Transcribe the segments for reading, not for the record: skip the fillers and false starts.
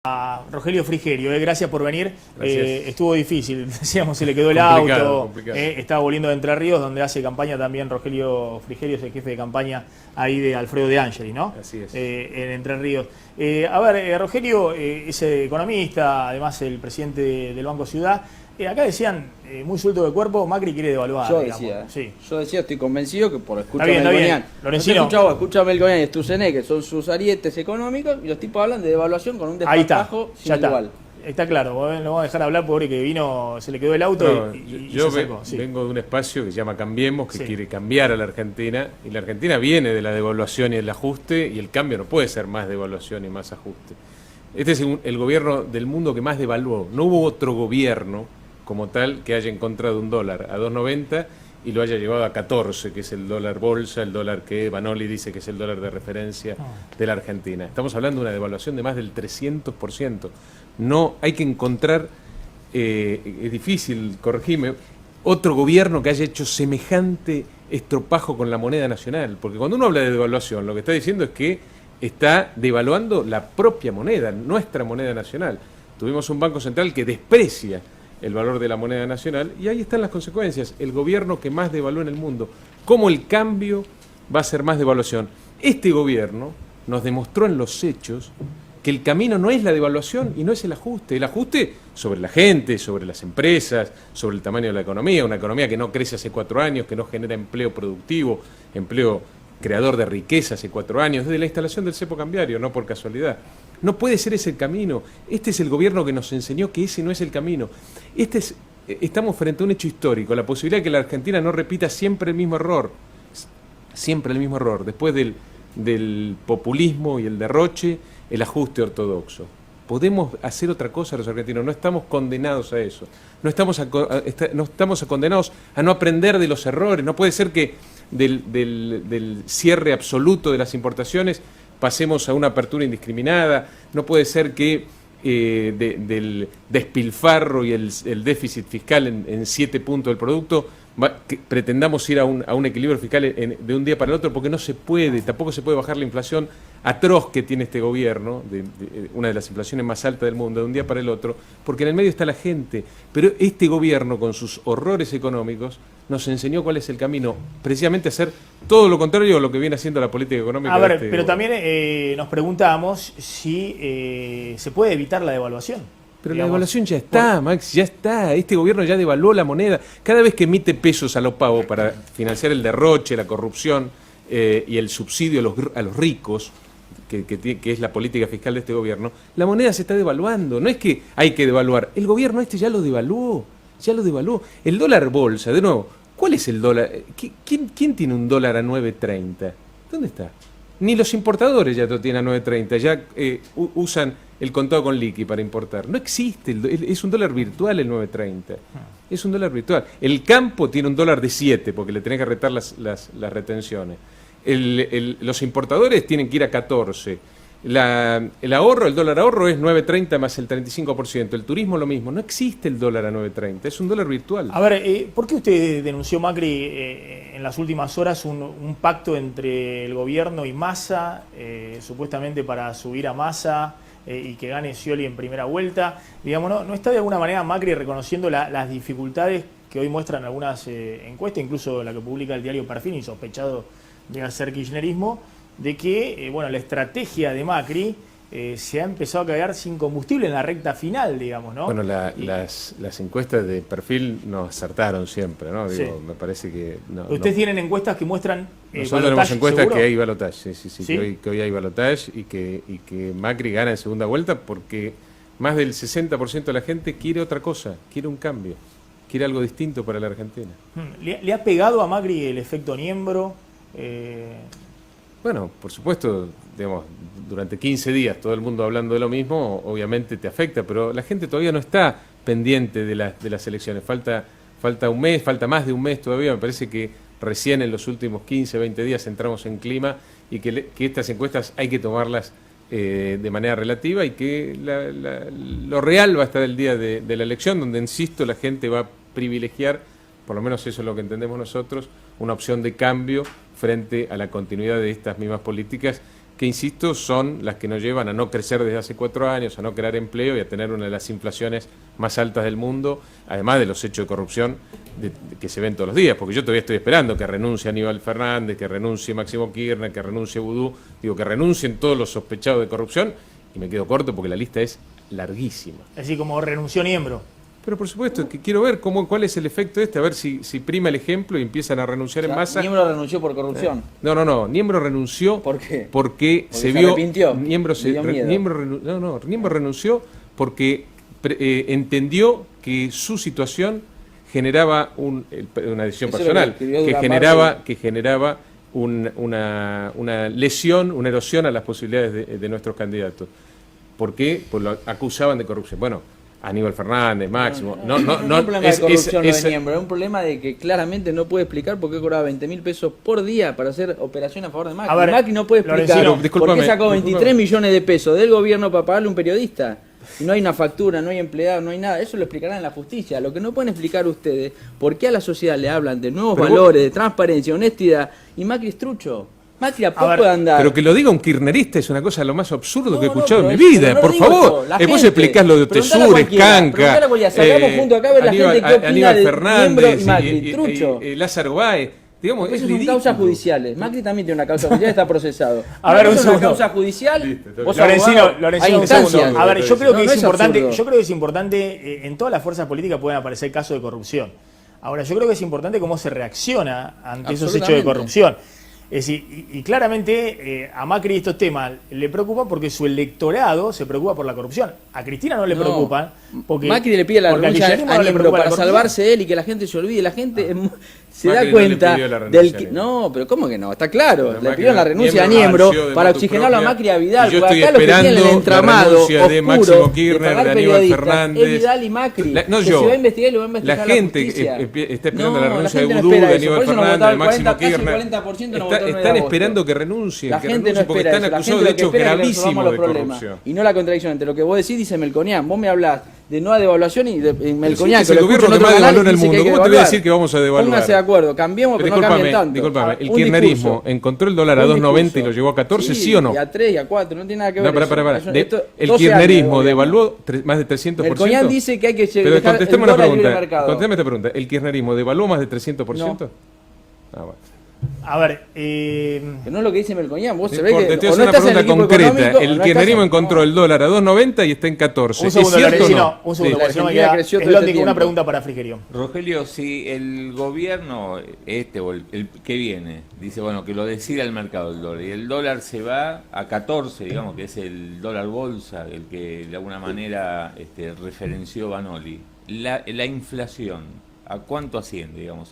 A Rogelio Frigerio, gracias por venir. Estuvo difícil, decíamos, se le quedó el auto. Estaba volviendo de Entre Ríos, donde hace campaña también Rogelio Frigerio, es el jefe de campaña ahí de Alfredo De Angeli, ¿no? Así es. En Entre Ríos. Rogelio es economista, además el presidente del Banco Ciudad. Acá decían, muy suelto de cuerpo, Macri quiere devaluar. Yo decía, estoy convencido que por escuchar Melconian. Escucha Melconian y Stusené, que son sus arietes económicos, y los tipos hablan de devaluación con un desparpajo sin igual. Está claro, lo vamos a dejar hablar, pobre que vino, se le quedó el auto yo vengo de un espacio que se llama Cambiemos, que quiere cambiar a la Argentina, y la Argentina viene de la devaluación y el ajuste, y el cambio no puede ser más devaluación y más ajuste. Este es el gobierno del mundo que más devaluó. No hubo otro gobierno como tal que haya encontrado un dólar a 2.90 y lo haya llevado a 14, que es el dólar bolsa, el dólar que Vanoli dice que es el dólar de referencia de la Argentina. Estamos hablando de una devaluación de más del 300%. No hay que encontrar, es difícil, corregime, otro gobierno que haya hecho semejante estropajo con la moneda nacional. Porque cuando uno habla de devaluación, lo que está diciendo es que está devaluando la propia moneda, nuestra moneda nacional. Tuvimos un Banco Central que desprecia el valor de la moneda nacional, y ahí están las consecuencias. El gobierno que más devaluó en el mundo. ¿Cómo el cambio va a ser más devaluación? Este gobierno nos demostró en los hechos que el camino no es la devaluación y no es el ajuste. El ajuste sobre la gente, sobre las empresas, sobre el tamaño de la economía, una economía que no crece hace 4 años, que no genera empleo productivo, empleo creador de riqueza hace 4 años, desde la instalación del cepo cambiario, no por casualidad. No puede ser ese el camino. Este es el gobierno que nos enseñó que ese no es el camino. Estamos frente a un hecho histórico, la posibilidad de que la Argentina no repita siempre el mismo error. Siempre el mismo error. Después del populismo y el derroche, el ajuste ortodoxo. Podemos hacer otra cosa los argentinos, no estamos condenados a eso. No estamos condenados a no aprender de los errores. No puede ser que del cierre absoluto de las importaciones pasemos a una apertura indiscriminada. No puede ser que del despilfarro y el déficit fiscal en 7 puntos del producto que pretendamos ir a un equilibrio fiscal de un día para el otro, porque no se puede. Tampoco se puede bajar la inflación atroz que tiene este gobierno, una de las inflaciones más altas del mundo, de un día para el otro, porque en el medio está la gente. Pero este gobierno, con sus horrores económicos, nos enseñó cuál es el camino, precisamente hacer todo lo contrario a lo que viene haciendo la política económica. Pero también nos preguntamos si se puede evitar la devaluación. Pero la devaluación ya está, Max, ya está. Este gobierno ya devaluó la moneda. Cada vez que emite pesos a los pavos para financiar el derroche, la corrupción y el subsidio a los ricos, que es la política fiscal de este gobierno, la moneda se está devaluando. No es que hay que devaluar. El gobierno ya lo devaluó. Ya lo devaluó. El dólar bolsa, de nuevo, ¿cuál es el dólar? ¿Quién tiene un dólar a 9.30? ¿Dónde está? Ni los importadores ya lo tienen a 9.30. Ya usan el contado con liqui para importar. No existe, es un dólar virtual el 9.30. Es un dólar virtual. El campo tiene un dólar de 7 porque le tenés que retar las retenciones. Los importadores tienen que ir a 14. El dólar ahorro es 9.30 más el 35%. El turismo lo mismo. No existe el dólar a 9.30. Es un dólar virtual. ¿Por qué usted denunció, Macri, en las últimas horas un pacto entre el gobierno y Massa, supuestamente para subir a Massa y que gane Scioli en primera vuelta? Digamos, ¿no está de alguna manera Macri reconociendo las dificultades que hoy muestran algunas encuestas, incluso la que publica el diario Perfil, insospechado de hacer kirchnerismo, de que la estrategia de Macri se ha empezado a quedar sin combustible en la recta final, digamos, ¿no? Bueno, las encuestas de Perfil nos acertaron siempre, ¿no? Digo, sí. Me parece que... ¿Ustedes tienen encuestas que muestran nosotros tenemos encuestas que hay balotaje, sí. Que hoy hay balotaje y que Macri gana en segunda vuelta porque más del 60% de la gente quiere otra cosa, quiere un cambio, quiere algo distinto para la Argentina. ¿Le ha pegado a Macri el efecto Niembro? Bueno, por supuesto, digamos, durante 15 días todo el mundo hablando de lo mismo, obviamente te afecta, pero la gente todavía no está pendiente de las elecciones. Falta un mes, falta más de un mes todavía. Me parece que recién en los últimos 15, 20 días entramos en clima y que estas encuestas hay que tomarlas de manera relativa y que lo real va a estar el día de la elección, donde, insisto, la gente va a privilegiar, por lo menos eso es lo que entendemos nosotros, una opción de cambio frente a la continuidad de estas mismas políticas que, insisto, son las que nos llevan a no crecer desde hace 4 años, a no crear empleo y a tener una de las inflaciones más altas del mundo, además de los hechos de corrupción que se ven todos los días, porque yo todavía estoy esperando que renuncie Aníbal Fernández, que renuncie Máximo Kirchner, que renuncie Vudú, digo, que renuncien todos los sospechados de corrupción, y me quedo corto porque la lista es larguísima. Así como renunció Niembro. Pero por supuesto, que quiero ver cuál es el efecto a ver si prima el ejemplo y empiezan a renunciar en masa. Niembro renunció por corrupción. No, Niembro renunció. ¿Por qué? Porque se vio. Arrepintió. Niembro renunció porque entendió que su situación generaba una decisión personal, que generaba una lesión, una erosión a las posibilidades de nuestros candidatos. ¿Por qué? Pues lo acusaban de corrupción. Bueno, Aníbal Fernández, Máximo. No es un problema de corrupción lo de Niembro, es un problema de que claramente no puede explicar por qué cobraba 20.000 pesos por día para hacer operación a favor de Macri. Macri no puede explicar por qué sacó 23 millones de pesos del gobierno para pagarle a un periodista. Y no hay una factura, no hay empleado, no hay nada. Eso lo explicarán en la justicia. Lo que no pueden explicar ustedes, por qué a la sociedad le hablan de nuevos valores, de transparencia, honestidad, y Macri es trucho. Macri a poco de andar. Pero que lo diga un kirchnerista es una cosa lo más absurdo que he escuchado en mi vida. Por favor, vos explicás lo de Tesures, Canca, Aníbal Fernández, Lázaro Báez. Digamos, eso son causas judiciales. Macri también tiene una causa judicial, está procesado. A ver, una causa judicial. Lorencino, un segundo. A ver, yo creo que es importante, en todas las fuerzas políticas pueden aparecer casos de corrupción. Ahora, yo creo que es importante cómo se reacciona ante esos hechos de corrupción. Es decir, y claramente a Macri estos temas le preocupan porque su electorado se preocupa por la corrupción. A Cristina no le preocupan porque Macri le pide la renuncia a Niembro para salvarse él y que la gente se olvide. La gente se da cuenta del que... No, pero ¿cómo que no? Está claro. Le pidieron la renuncia a Niembro para oxigenarlo a Macri y a Vidal. Yo estoy acá esperando el entramado de Máximo Kirchner, de Aníbal Fernández. Es Vidal y Macri. No, se va a investigar y lo va a investigar la gente está esperando la renuncia de Vudú, de Aníbal Fernández, de Máximo Kirchner. Están esperando que renuncien, la gente no espera porque están acusados de hechos gravísimos de corrupción. Y no la contradicción entre lo que vos decís, dice Melconian. Vos me hablás de no devaluación y de Melconian. Es el gobierno que más devalúa en el mundo. ¿Cómo te voy a decir que vamos a devaluar? Pónganse de acuerdo, cambiemos, pero no cambien tanto. Disculpame, el kirchnerismo encontró el dólar a 2.90 y lo llevó a 14, ¿sí o no? Y a 3 y a 4, no tiene nada que ver. No, pará. El kirchnerismo devaluó más de 300%. Melconian dice que hay que dejar el dólar libre mercado. Contestame esta pregunta. ¿El kirchnerismo devaluó más de 300%? No. Bueno. A ver, que no es lo que dice Melconian, vos se ve que te hago una pregunta concreta. El kirchnerismo encontró el dólar a 2.90 y está en 14. Un segundo, ¿Es cierto o no? Un segundo, porque me queda una pregunta para Frigerio. Rogelio, si el gobierno o el que viene dice, bueno, que lo decida el mercado del dólar y el dólar se va a 14, digamos que es el dólar bolsa, el que de alguna manera referenció Banoli, la inflación, ¿a cuánto asciende, digamos,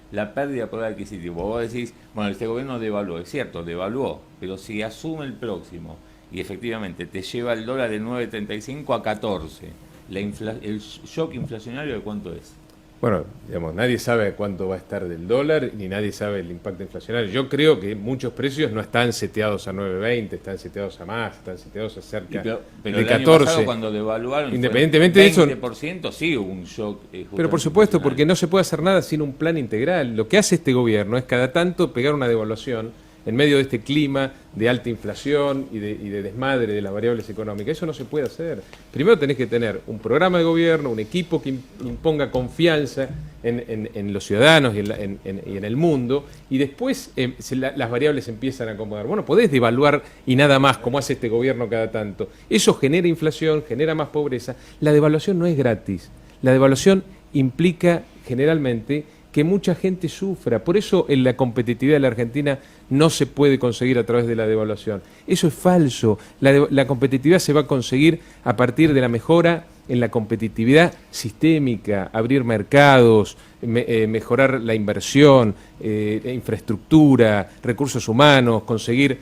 la pérdida de poder adquisitivo? Vos decís, bueno, este gobierno devaluó, es cierto, devaluó, pero si asume el próximo y efectivamente te lleva el dólar de 9.35 a 14, el shock inflacionario, ¿de cuánto es? Bueno, digamos, nadie sabe cuánto va a estar del dólar, ni nadie sabe el impacto inflacionario. Yo creo que muchos precios no están seteados a 9.20, están seteados a más, están seteados a cerca pero de el 14. Año pasado, cuando devaluaron, independientemente de eso, 20%, sí hubo un shock. Pero por supuesto, porque no se puede hacer nada sin un plan integral. Lo que hace este gobierno es cada tanto pegar una devaluación en medio de este clima de alta inflación y de desmadre de las variables económicas. Eso no se puede hacer. Primero tenés que tener un programa de gobierno, un equipo que imponga confianza en los ciudadanos y en el mundo, y después las variables empiezan a acomodar. Bueno, podés devaluar y nada más, como hace este gobierno cada tanto. Eso genera inflación, genera más pobreza. La devaluación no es gratis. La devaluación implica generalmente que mucha gente sufra. Por eso en la competitividad de la Argentina no se puede conseguir a través de la devaluación. Eso es falso. La competitividad se va a conseguir a partir de la mejora en la competitividad sistémica, abrir mercados, mejorar la inversión, infraestructura, recursos humanos, conseguir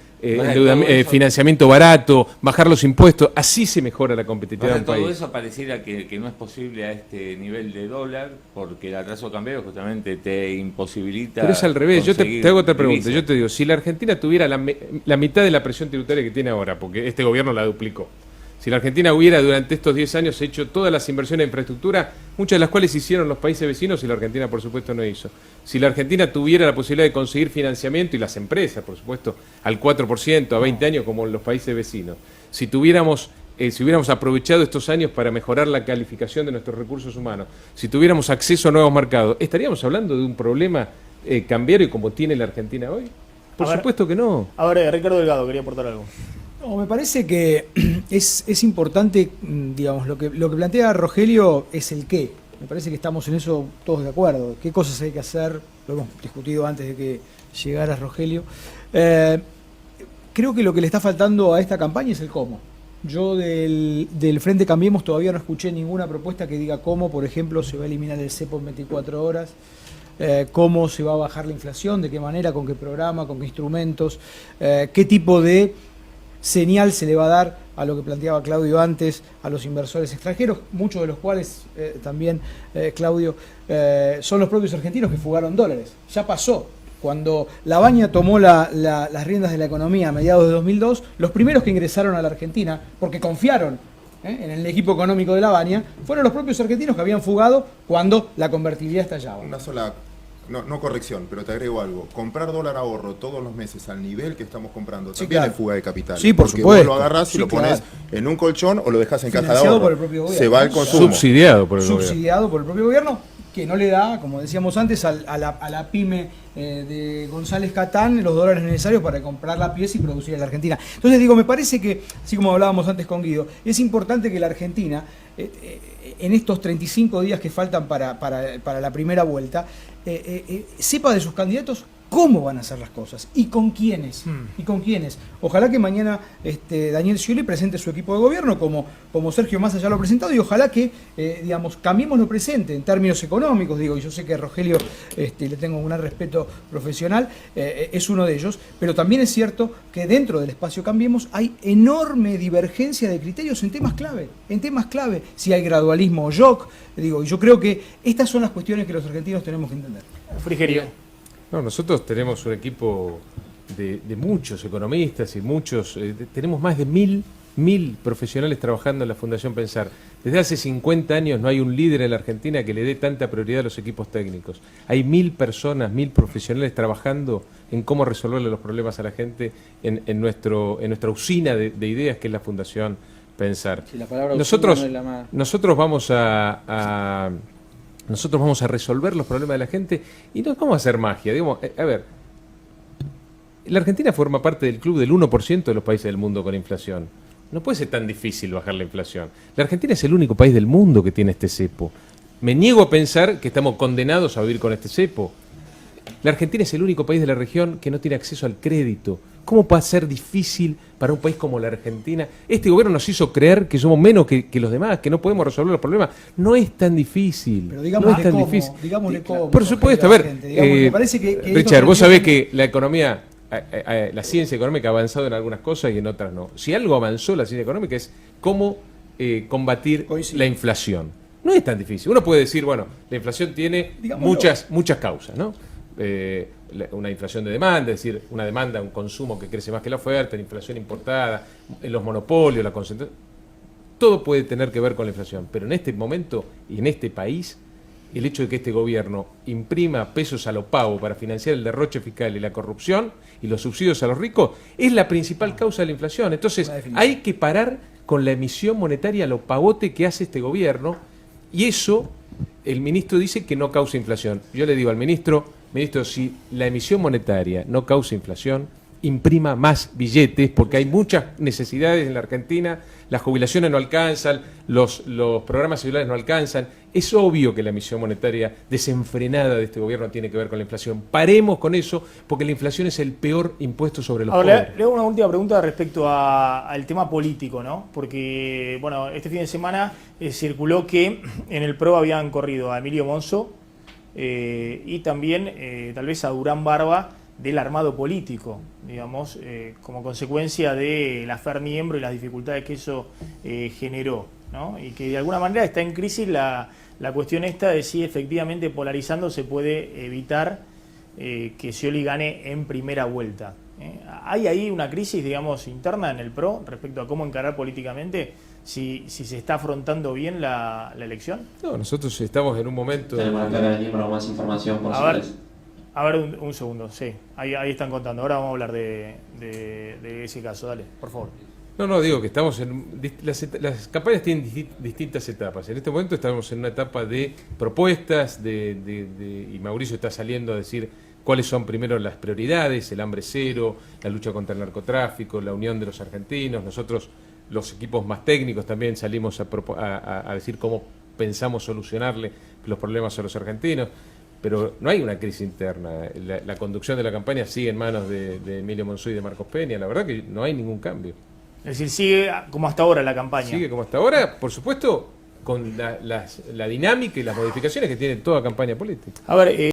financiamiento barato, bajar los impuestos. Así se mejora la competitividad de un país. Todo eso pareciera que no es posible a este nivel de dólar, porque el atraso cambiario justamente te imposibilita. Pero es al revés. Yo te hago otra pregunta. Yo te digo, si la Argentina tuviera la mitad de la presión tributaria que tiene ahora, porque este gobierno la duplicó, Si la Argentina hubiera durante estos 10 años hecho todas las inversiones en infraestructura, muchas de las cuales hicieron los países vecinos y la Argentina por supuesto no hizo. Si la Argentina tuviera la posibilidad de conseguir financiamiento y las empresas, por supuesto, al 4%, a 20 años como en los países vecinos, si hubiéramos aprovechado estos años para mejorar la calificación de nuestros recursos humanos, si tuviéramos acceso a nuevos mercados, ¿estaríamos hablando de un problema cambiario como tiene la Argentina hoy? Por supuesto que no. A ver, Ricardo Delgado quería aportar algo. No, me parece que es importante, digamos, lo que plantea Rogelio es el qué. Me parece que estamos en eso todos de acuerdo. ¿Qué cosas hay que hacer? Lo hemos discutido antes de que llegara Rogelio. Creo que lo que le está faltando a esta campaña es el cómo. Yo del Frente Cambiemos todavía no escuché ninguna propuesta que diga cómo, por ejemplo, se va a eliminar el cepo en 24 horas, cómo se va a bajar la inflación, de qué manera, con qué programa, con qué instrumentos, qué tipo de señal se le va a dar a lo que planteaba Claudio antes, a los inversores extranjeros, muchos de los cuales también, Claudio, son los propios argentinos que fugaron dólares. Ya pasó. Cuando Labaña tomó las riendas de la economía a mediados de 2002, los primeros que ingresaron a la Argentina, porque confiaron en el equipo económico de Labaña, fueron los propios argentinos que habían fugado cuando la convertibilidad estallaba. Una sola, no corrección, pero te agrego algo. Comprar dólar ahorro todos los meses al nivel que estamos comprando también es fuga de capital. Sí, por supuesto. Vos lo agarrás y lo pones en un colchón o lo dejás en caja de ahorro. Por el propio gobierno. Se va al consumo. Subsidiado por el gobierno. Subsidiado por el propio gobierno, que no le da, como decíamos antes, a la pyme de González Catán los dólares necesarios para comprar la pieza y producir en la Argentina. Entonces digo, me parece que, así como hablábamos antes con Guido, es importante que la Argentina, en estos 35 días que faltan para la primera vuelta, sepa de sus candidatos cómo van a hacer las cosas y con quiénes. Y con quiénes. Ojalá que mañana Daniel Scioli presente su equipo de gobierno como Sergio Massa ya lo ha presentado, y ojalá que digamos, Cambiemos lo presente en términos económicos, digo, y yo sé que a Rogelio le tengo un gran respeto profesional, es uno de ellos, pero también es cierto que dentro del espacio Cambiemos hay enorme divergencia de criterios en temas clave, si hay gradualismo o shock, digo, y yo creo que estas son las cuestiones que los argentinos tenemos que entender. Frigerio. No, nosotros tenemos un equipo de muchos economistas y tenemos más de 1000 profesionales trabajando en la Fundación Pensar. Desde hace 50 años no hay un líder en la Argentina que le dé tanta prioridad a los equipos técnicos. Hay 1000 personas, 1000 profesionales trabajando en cómo resolverle los problemas a la gente en nuestra usina de ideas que es la Fundación Pensar. Sí, la palabra nosotros, no es la más... nosotros vamos a resolver los problemas de la gente y no vamos a hacer magia. Digamos, a ver, la Argentina forma parte del club del 1% de los países del mundo con inflación. No puede ser tan difícil bajar la inflación. La Argentina es el único país del mundo que tiene este cepo. Me niego a pensar que estamos condenados a vivir con este cepo. La Argentina es el único país de la región que no tiene acceso al crédito. ¿Cómo va a ser difícil para un país como la Argentina? Este gobierno nos hizo creer que somos menos que los demás, que no podemos resolver los problemas. No es tan difícil. Pero digámosle no es tan digámosle cómo. Por supuesto, a ver, me parece que Richard, vos sabés que la economía, la ciencia económica ha avanzado en algunas cosas y en otras no. Si algo avanzó la ciencia económica es cómo combatir la inflación. No es tan difícil. Uno puede decir, bueno, la inflación tiene muchas causas, ¿no? Una inflación de demanda, es decir, una demanda, un consumo que crece más que la oferta, la inflación importada, los monopolios, la concentración. Todo puede tener que ver con la inflación, pero en este momento y en este país, el hecho de que este gobierno imprima pesos a lo pavo para financiar el derroche fiscal y la corrupción y los subsidios a los ricos es la principal causa de la inflación. Entonces, hay que parar con la emisión monetaria a lo pavote que hace este gobierno, y eso el ministro dice que no causa inflación. Yo le digo al ministro, si la emisión monetaria no causa inflación, imprima más billetes, porque hay muchas necesidades en la Argentina, las jubilaciones no alcanzan, los programas celulares no alcanzan. Es obvio que la emisión monetaria desenfrenada de este gobierno tiene que ver con la inflación. Paremos con eso, porque la inflación es el peor impuesto sobre los pobres. Le hago una última pregunta respecto al tema político, ¿no? Porque, bueno, este fin de semana circuló que en el PRO habían corrido a Emilio Monzó y también tal vez a Durán Barba del armado político, digamos, como consecuencia de la FER miembro y las dificultades que eso generó, ¿no? Y que de alguna manera está en crisis la cuestión esta de si efectivamente polarizando se puede evitar que Scioli gane en primera vuelta. ¿Hay ahí una crisis, digamos, interna en el PRO respecto a cómo encarar políticamente si se está afrontando bien la elección. No, nosotros estamos en un momento... Tenemos acá en Niembro más información por A ver, un segundo, sí, ahí están contando. Ahora vamos a hablar de ese caso, dale, por favor. No, digo que estamos en... Las campañas tienen distintas etapas. En este momento estamos en una etapa de propuestas, y Mauricio está saliendo a decir cuáles son primero las prioridades, el hambre cero, la lucha contra el narcotráfico, la unión de los argentinos. Nosotros, los equipos más técnicos, también salimos a decir cómo pensamos solucionarle los problemas a los argentinos. Pero no hay una crisis interna. La conducción de la campaña sigue en manos de Emilio Monzó y de Marcos Peña. La verdad que no hay ningún cambio. Es decir, sigue como hasta ahora la campaña. Sigue como hasta ahora, por supuesto, con la dinámica y las modificaciones que tiene toda campaña política. A ver,